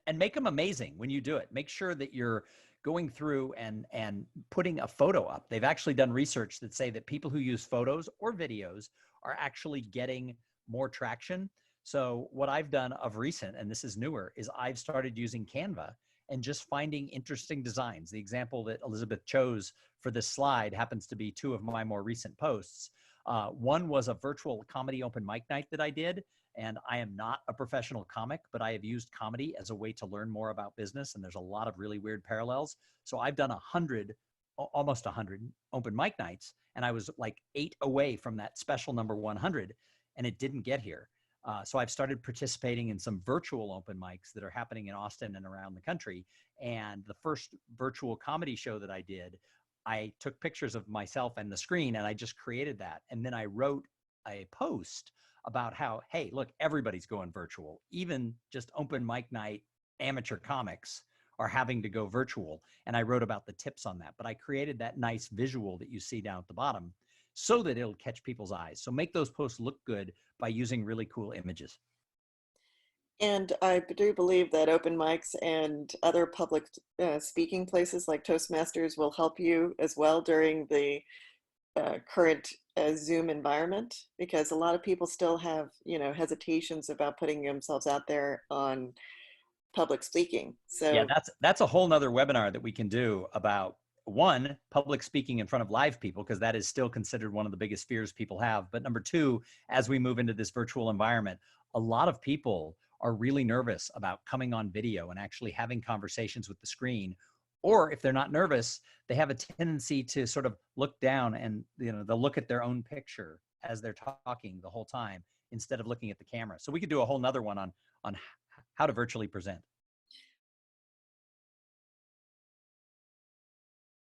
and make them amazing when you do it. Make sure that you're going through and putting a photo up. They've actually done research that say that people who use photos or videos are actually getting more traction. So what I've done of recent, and this is newer, is I've started using Canva and just finding interesting designs. The example that Elizabeth chose for this slide happens to be two of my more recent posts. One was a virtual comedy open mic night that I did. And I am not a professional comic, but I have used comedy as a way to learn more about business. And there's a lot of really weird parallels. So I've done almost 100 open mic nights. And I was like 8 away from that special number 100, and it didn't get here. So I've started participating in some virtual open mics that are happening in Austin and around the country. And the first virtual comedy show that I did, I took pictures of myself and the screen, and I just created that. And then I wrote a post about how, hey, look, everybody's going virtual. Even just open mic night amateur comics are having to go virtual. And I wrote about the tips on that. But I created that nice visual that you see down at the bottom so that it'll catch people's eyes. So make those posts look good by using really cool images. And I do believe that open mics and other public speaking places like Toastmasters will help you as well during the current Zoom environment, because a lot of people still have, hesitations about putting themselves out there on public speaking. Yeah, So that's a whole nother webinar that we can do about, one, public speaking in front of live people, because that is still considered one of the biggest fears people have. But number two, as we move into this virtual environment, a lot of people are really nervous about coming on video and actually having conversations with the screen. Or if they're not nervous, they have a tendency to sort of look down and, they'll look at their own picture as they're talking the whole time instead of looking at the camera. So we could do a whole nother one on how to virtually present.